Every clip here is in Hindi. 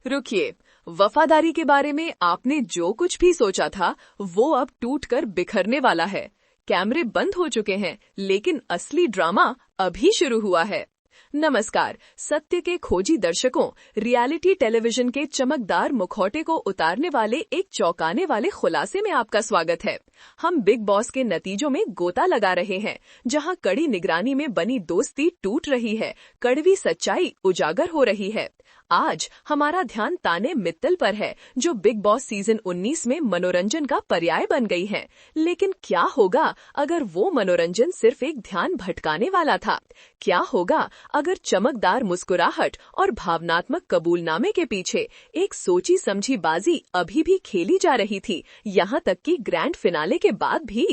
रुकिए, वफादारी के बारे में आपने जो कुछ भी सोचा था वो अब टूटकर बिखरने वाला है। कैमरे बंद हो चुके हैं, लेकिन असली ड्रामा अभी शुरू हुआ है। नमस्कार, सत्य के खोजी दर्शकों, रियलिटी टेलीविजन के चमकदार मुखौटे को उतारने वाले एक चौंकाने वाले खुलासे में आपका स्वागत है। हम बिग बॉस के नतीजों में गोता लगा रहे हैं, जहां कड़ी निगरानी में बनी दोस्ती टूट रही है, कड़वी सच्चाई उजागर हो रही है। आज हमारा ध्यान तान्या मित्तल पर है, जो बिग बॉस सीजन 19 में मनोरंजन का पर्याय बन गई हैं। लेकिन क्या होगा अगर वो मनोरंजन सिर्फ एक ध्यान भटकाने वाला था? क्या होगा अगर चमकदार मुस्कुराहट और भावनात्मक कबूलनामे के पीछे एक सोची समझी बाजी अभी भी खेली जा रही थी, यहाँ तक कि ग्रैंड फिनाले के बाद भी?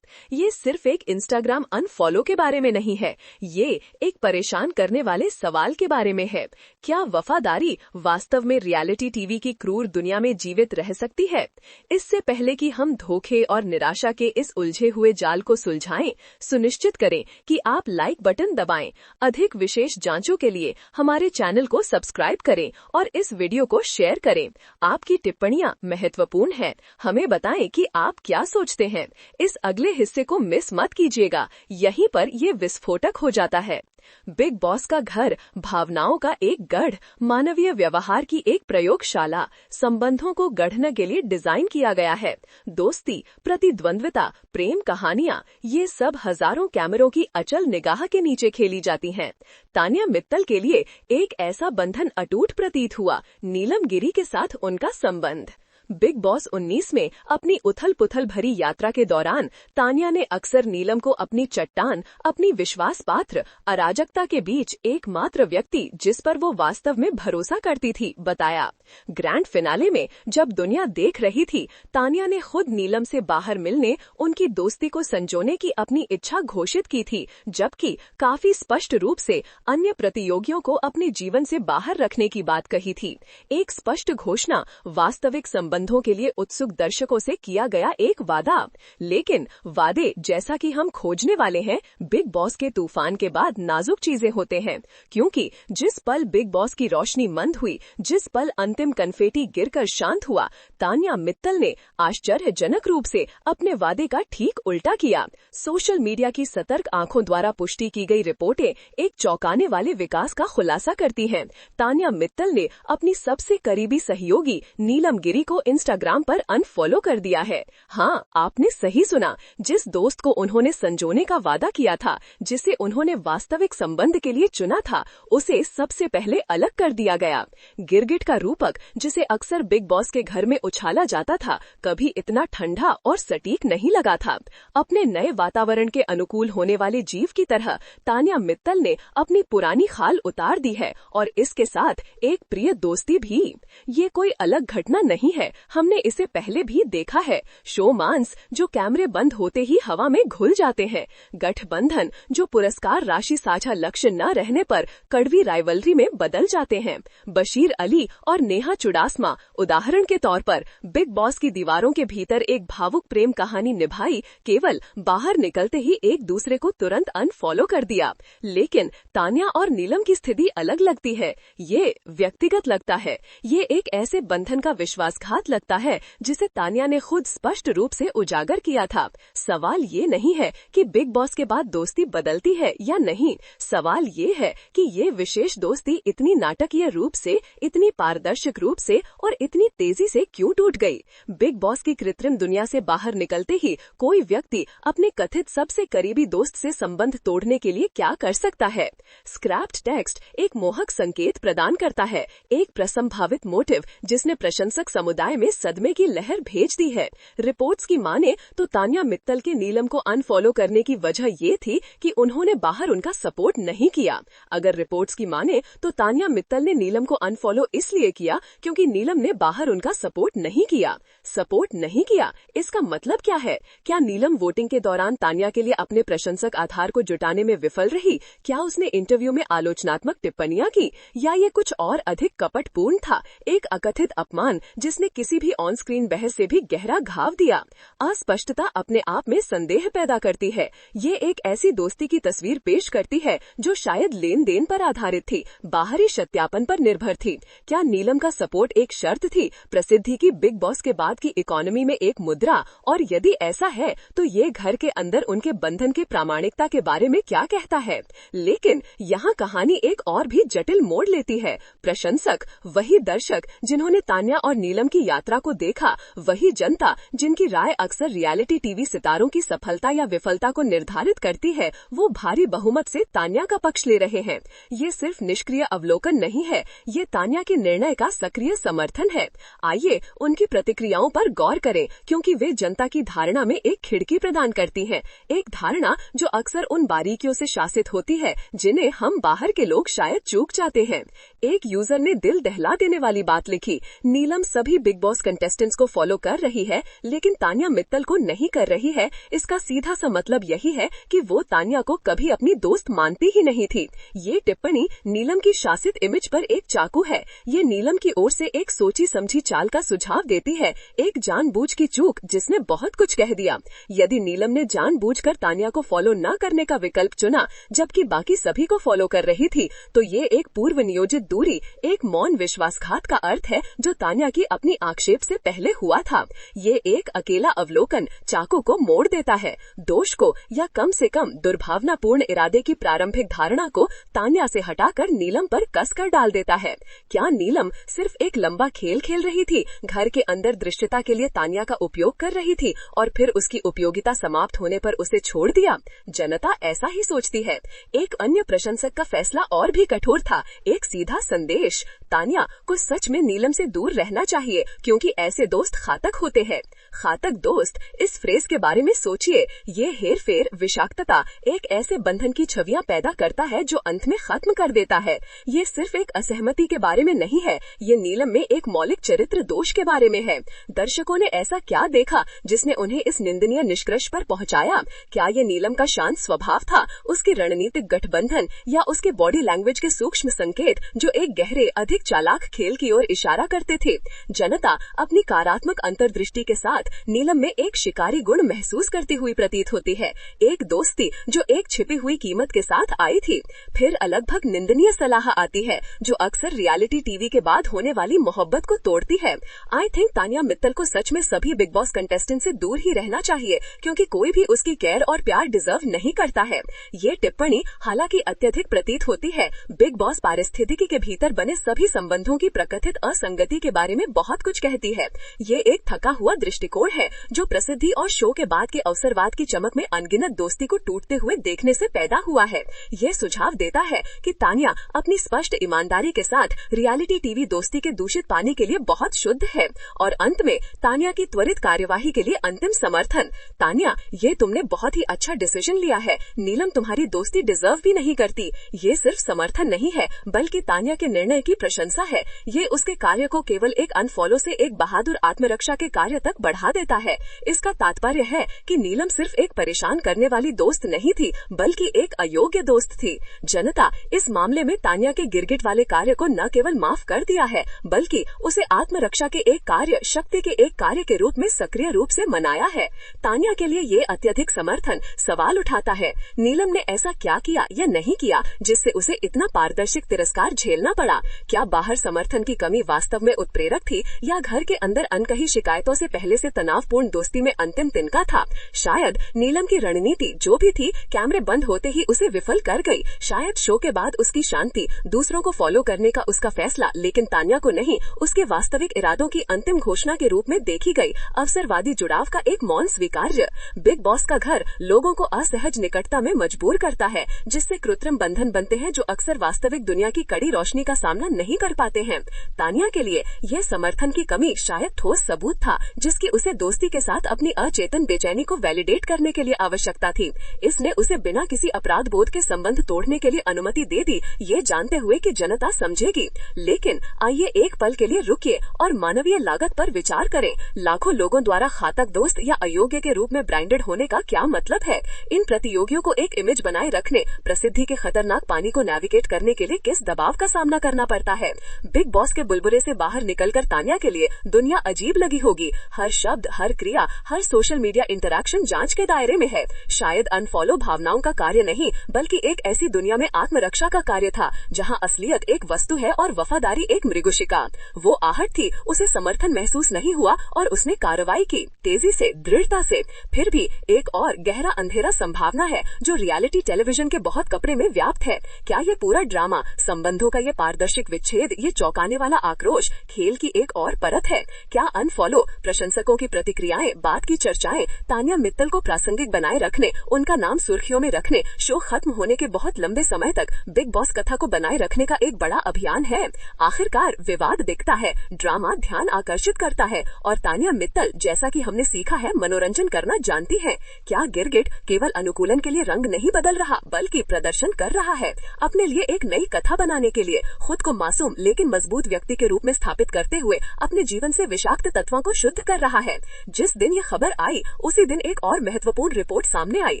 ये सिर्फ एक इंस्टाग्राम अनफॉलो के बारे में नहीं है, ये एक परेशान करने वाले सवाल के बारे में है। क्या वफादारी वास्तव में रियलिटी टीवी की क्रूर दुनिया में जीवित रह सकती है? इससे पहले कि हम धोखे और निराशा के इस उलझे हुए जाल को सुलझाएं, सुनिश्चित करें कि आप लाइक बटन दबाएं। अधिक विशेष जांचों के लिए हमारे चैनल को सब्सक्राइब करें और इस वीडियो को शेयर करें। आपकी टिप्पणियां महत्वपूर्ण हैं। हमें बताएं कि आप क्या सोचते हैं। इस अगले हिस्से को मिस मत कीजिएगा, यहीं पर ये विस्फोटक हो जाता है। बिग बॉस का घर भावनाओं का एक गढ़, मानवीय व्यवहार की एक प्रयोगशाला, संबंधों को गढ़ने के लिए डिजाइन किया गया है। दोस्ती, प्रतिद्वंद्विता, प्रेम कहानियां, ये सब हजारों कैमरों की अचल निगाह के नीचे खेली जाती हैं। तान्या मित्तल के लिए एक ऐसा बंधन अटूट प्रतीत हुआ, नीलम गिरी के साथ उनका संबंध। बिग बॉस 19 में अपनी उथल पुथल भरी यात्रा के दौरान तान्या ने अक्सर नीलम को अपनी चट्टान, अपनी विश्वास पात्र, अराजकता के बीच एकमात्र व्यक्ति जिस पर वो वास्तव में भरोसा करती थी, बताया। ग्रैंड फिनाले में जब दुनिया देख रही थी, तान्या ने खुद नीलम से बाहर मिलने, उनकी दोस्ती को संजोने की अपनी इच्छा घोषित की थी, जबकि काफी स्पष्ट रूप से अन्य प्रतियोगियों को अपने जीवन से बाहर रखने की बात कही थी। एक स्पष्ट घोषणा, वास्तविक संबंधों के लिए उत्सुक दर्शकों से किया गया एक वादा। लेकिन वादे, जैसा कि हम खोजने वाले हैं, बिग बॉस के तूफान के बाद नाजुक चीजें होते हैं, क्योंकि जिस पल बिग बॉस की रोशनी मंद हुई, जिस पल अंतिम कन्फेटी गिरकर शांत हुआ, तान्या मित्तल ने आश्चर्यजनक रूप से अपने वादे का ठीक उल्टा किया। सोशल मीडिया की सतर्क आंखों द्वारा पुष्टि की गई रिपोर्टें एक चौंकाने वाले विकास का खुलासा करती हैं। तान्या मित्तल ने अपनी सबसे करीबी सहयोगी नीलम गिरी को इंस्टाग्राम पर अनफॉलो कर दिया है। हाँ, आपने सही सुना। जिस दोस्त को उन्होंने संजोने का वादा किया था, जिसे उन्होंने वास्तविक संबंध के लिए चुना था, उसे सबसे पहले अलग कर दिया गया। गिरगिट का रूपक, जिसे अक्सर बिग बॉस के घर में उछाला जाता था, कभी इतना ठंडा और सटीक नहीं लगा था। अपने नए वातावरण के अनुकूल होने वाले जीव की तरह तान्या मित्तल ने अपनी पुरानी खाल उतार दी है, और इसके साथ एक प्रिय दोस्ती भी। ये कोई अलग घटना नहीं है, हमने इसे पहले भी देखा है। शोमांस जो कैमरे बंद होते ही हवा में घुल जाते हैं, गठबंधन जो पुरस्कार राशि साझा लक्ष्य न रहने पर कड़वी राइवलरी में बदल जाते हैं। बशीर अली और नेहा चुडासमा उदाहरण के तौर पर बिग बॉस की दीवारों के भीतर एक भावुक प्रेम कहानी निभाई, केवल बाहर निकलते ही एक दूसरे को तुरंत अनफॉलो कर दिया। लेकिन तान्या और नीलम की स्थिति अलग लगती है। ये व्यक्तिगत लगता है। ये एक ऐसे बंधन का विश्वासघात लगता है जिसे तान्या ने खुद स्पष्ट रूप से उजागर किया था। सवाल ये नहीं है कि बिग बॉस के बाद दोस्ती बदलती है या नहीं। सवाल ये है कि ये विशेष दोस्ती इतनी नाटकीय रूप से, इतनी पारदर्शक रूप से और इतनी तेजी से क्यों टूट गई? बिग बॉस की कृत्रिम दुनिया से बाहर निकलते ही कोई व्यक्ति अपने कथित सबसे करीबी दोस्त से संबंध तोड़ने के लिए क्या कर सकता है? स्क्रैप्ड टेक्स्ट एक मोहक संकेत प्रदान करता है, एक प्रसंभावित मोटिव जिसने प्रशंसक समुदाय में सदमे की लहर भेज दी है। रिपोर्ट्स की माने तो तान्या मित्तल के नीलम को अनफॉलो करने की वजह ये थी कि उन्होंने बाहर उनका सपोर्ट नहीं किया। अगर रिपोर्ट्स की माने तो तान्या मित्तल ने नीलम को अनफॉलो इसलिए किया क्योंकि नीलम ने बाहर उनका सपोर्ट नहीं किया। सपोर्ट नहीं किया, इसका मतलब क्या है? क्या नीलम वोटिंग के दौरान तान्या के लिए अपने प्रशंसक आधार को जुटाने में विफल रही? क्या उसने इंटरव्यू में आलोचनात्मक टिप्पणियां की, या ये कुछ और अधिक कपटपूर्ण था, एक अकथित अपमान जिसने किसी भी ऑन स्क्रीन बहस से भी गहरा घाव दिया। अस्पष्टता अपने आप में संदेह पैदा करती है। ये एक ऐसी दोस्ती की तस्वीर पेश करती है जो शायद लेन देन पर आधारित थी, बाहरी सत्यापन पर निर्भर थी। क्या नीलम का सपोर्ट एक शर्त थी, प्रसिद्धि की बिग बॉस के बाद की इकोनॉमी में एक मुद्रा? और यदि ऐसा है तो ये घर के अंदर उनके बंधन की प्रामाणिकता के बारे में क्या कहता है? लेकिन यहाँ कहानी एक और भी जटिल मोड़ लेती है। प्रशंसक वही दर्शक जिन्होंने तान्या और नीलम की यात्रा को देखा, वही जनता जिनकी राय अक्सर रियलिटी टीवी सितारों की सफलता या विफलता को निर्धारित करती है, वो भारी बहुमत से तान्या का पक्ष ले रहे हैं। ये सिर्फ निष्क्रिय अवलोकन नहीं है, ये तान्या के निर्णय का सक्रिय समर्थन है। आइए उनकी प्रतिक्रियाओं पर गौर करें, क्योंकि वे जनता की धारणा में एक खिड़की प्रदान करती हैं, एक धारणा जो अक्सर उन बारीकियों से शासित होती है जिन्हें हम बाहर के लोग शायद चूक जाते हैं। एक यूजर ने दिल दहला देने वाली बात लिखी, नीलम सभी बिग बॉस कंटेस्टेंट्स को फॉलो कर रही है लेकिन तान्या मित्तल को नहीं कर रही है। इसका सीधा सा मतलब यही है कि वो तान्या को कभी अपनी दोस्त मानती ही नहीं थी। ये टिप्पणी नीलम की शासित इमेज पर एक चाकू है। ये नीलम की ओर से एक सोची समझी चाल का सुझाव देती है, एक जानबूझ की चूक जिसने बहुत कुछ कह दिया। यदि नीलम ने जानबूझकर तान्या को फॉलो न करने का विकल्प चुना जबकि बाकी सभी को फॉलो कर रही थी, तो ये एक पूर्व नियोजित दूरी, एक मौन विश्वासघात का अर्थ है जो तान्या की अपनी आक्षेप से पहले हुआ था। ये एक अकेला अवलोकन चाकू को मोड़ देता है, दोष को या कम से कम दुर्भावनापूर्ण इरादे की प्रारंभिक धारणा को तान्या से हटाकर नीलम पर कसकर डाल देता है। क्या नीलम सिर्फ एक लंबा खेल खेल रही थी, घर के अंदर दृश्यता के लिए तान्या का उपयोग कर रही थी और फिर उसकी उपयोगिता समाप्त होने पर उसे छोड़ दिया? जनता ऐसा ही सोचती है। एक अन्य प्रशंसक का फैसला और भी कठोर था, एक सीधा संदेश, तान्या को सच में नीलम से दूर रहना चाहिए क्योंकि ऐसे दोस्त घातक होते हैं। घातक दोस्त, इस फ्रेज के बारे में सोचिए। ये हेरफेर, विषाक्तता एक ऐसे बंधन की छवियां पैदा करता है जो अंत में खत्म कर देता है। ये सिर्फ एक असहमति के बारे में नहीं है, ये नीलम में एक मौलिक चरित्र दोष के बारे में है। दर्शकों ने ऐसा क्या देखा जिसने उन्हें इस निंदनीय निष्कर्ष पर पहुंचाया? क्या ये नीलम का शांत स्वभाव था, उसके रणनीतिक गठबंधन या उसके बॉडी लैंग्वेज के सूक्ष्म संकेत जो एक गहरे, अधिक चालाक खेल की ओर इशारा करते थे? जनता अपनी कारात्मक अंतर्दृष्टि के साथ नीलम में एक शिकारी गुण महसूस करती हुई प्रतीत होती है, एक दोस्ती जो एक छिपी हुई कीमत के साथ आई थी। फिर लगभग निंदनीय सलाह आती है जो अक्सर रियलिटी टीवी के बाद होने वाली मोहब्बत को तोड़ती है। आई थिंक तान्या मित्तल को सच में सभी बिग बॉस कंटेस्टेंट से दूर ही रहना चाहिए क्योंकि कोई भी उसकी केयर और प्यार डिजर्व नहीं करता है। ये टिप्पणी हालांकि अत्यधिक प्रतीत होती है, बिग बॉस पारिस्थितिकी के भीतर बने सभी संबंधों की प्रकथित असंगति के बारे में बहुत कुछ कहती है। ये एक थका हुआ दृष्टिकोण है जो प्रसिद्धि और शो के बाद के अवसरवाद की चमक में अनगिनत दोस्ती को टूटते हुए देखने से पैदा हुआ है। ये सुझाव देता है कि तान्या अपनी स्पष्ट ईमानदारी के साथ रियलिटी टीवी दोस्ती के दूषित पानी के लिए बहुत शुद्ध है। और अंत में तान्या की त्वरित कार्यवाही के लिए अंतिम समर्थन। तान्या, ये तुमने बहुत ही अच्छा डिसीजन लिया है, नीलम तुम्हारी दोस्ती डिजर्व भी नहीं करती। ये सिर्फ समर्थन नहीं है बल्कि तान्या के निर्णय की प्रशंसा है। ये उसके कार्य को केवल एक अनफॉलो से एक बहादुर आत्मरक्षा के कार्य तक बढ़ा देता है। इसका तात्पर्य है कि नीलम सिर्फ एक परेशान करने वाली दोस्त नहीं थी बल्कि एक अयोग्य दोस्त थी। जनता इस मामले में तान्या के गिरगिट वाले कार्य को न केवल माफ कर दिया है बल्कि उसे आत्मरक्षा के एक कार्य, शक्ति के एक कार्य के रूप में सक्रिय रूप से मनाया है। तान्या के लिए ये अत्यधिक समर्थन सवाल उठाता है, नीलम ने ऐसा क्या किया या नहीं किया जिससे उसे इतना पारदर्शिक तिरस्कार झेलना पड़ा? क्या बाहर समर्थन की कमी वास्तव में उत्प्रेरक थी या घर के अंदर अनकही शिकायतों से पहले से तनावपूर्ण दोस्ती में अंतिम तिनका था? शायद नीलम की रणनीति जो भी थी, कैमरे बंद होते ही उसे विफल कर गई। शायद शो के बाद उसकी शांति, दूसरों को फॉलो करने का उसका फैसला, लेकिन तान्या को नहीं, उसके वास्तविक इरादों की अंतिम घोषणा के रूप में देखी गई अवसरवादी जुड़ाव का एक मौन स्वीकार्य। बिग बॉस का घर लोगों को असहज निकटता में मजबूर करता है जिससे कृत्रिम बंधन बनते हैं जो अक्सर वास्तविक दुनिया की कड़ी रोशनी का सामना नहीं कर पाते हैं। तान्या के लिए यह समर्थन की कमी शायद ठोस सबूत था जिसकी उसे दोस्ती के साथ अपनी अचेतन बेचैनी को वैलिडेट करने के लिए आवश्यकता थी। इसने उसे बिना किसी अपराध बोध के संबंध तोड़ने के लिए अनुमति दे दी, ये जानते हुए कि जनता समझेगी। लेकिन आइए एक पल के लिए रुकिए और मानवीय लागत पर विचार करें। लाखों लोगों द्वारा घातक दोस्त या अयोग्य के रूप में ब्रांडेड होने का क्या मतलब है? इन प्रतियोगियों को एक इमेज बनाए रखने, प्रसिद्धि के खतरनाक पानी को नेविगेट करने के लिए किस दबाव का सामना करना पड़ता है। बिग बॉस के बुलबुले से बाहर निकलकर तान्या के लिए दुनिया अजीब लगी होगी। हर शब्द, हर क्रिया, हर सोशल मीडिया इंटरैक्शन जांच के दायरे में है। शायद अनफॉलो भावनाओं का कार्य नहीं, बल्कि एक ऐसी दुनिया में आत्मरक्षा का कार्य था जहां असलियत एक वस्तु है और वफादारी एक मृगशिका। वो आहट थी, उसे समर्थन महसूस नहीं हुआ और उसने कार्रवाई की, तेजी से, दृढ़ता से। फिर भी एक और गहरा अंधेरा संभावना है जो रियलिटी टेलीविजन के बहुत कपड़े में व्याप्त है। क्या ये पूरा ड्रामा, संबंधों का ये पारदर्शिक विच्छेद, ये चौंकाने वाला आक्रोश खेल की एक और परत है? क्या अनफॉलो, प्रशंसकों की प्रतिक्रियाएं, बात की चर्चाएं तान्या मित्तल को प्रासंगिक बनाए रखने, उनका नाम सुर्खियों में रखने, शो खत्म होने के बहुत लंबे समय तक बिग बॉस कथा को बनाए रखने का एक बड़ा अभियान है? आखिरकार विवाद दिखता है, ड्रामा ध्यान आकर्षित करता है और तान्या मित्तल, जैसा कि हमने सीखा है, मनोरंजन करना जानती है। क्या गिरगिट केवल अनुकूलन के लिए रंग नहीं बदल रहा, बल्कि प्रदर्शन कर रहा है? अपने लिए एक नई कथा बनाने के लिए खुद को मासूम लेकिन मजबूत व्यक्ति के रूप में स्थापित करते हुए अपने जीवन से विषाक्त तत्वों को शुद्ध कर रहा है। जिस दिन ये खबर आई उसी दिन एक और महत्वपूर्ण रिपोर्ट सामने आई।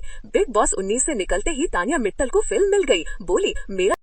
बिग बॉस 19 से निकलते ही तान्या मित्तल को फिल्म मिल गई। बोली, मेरा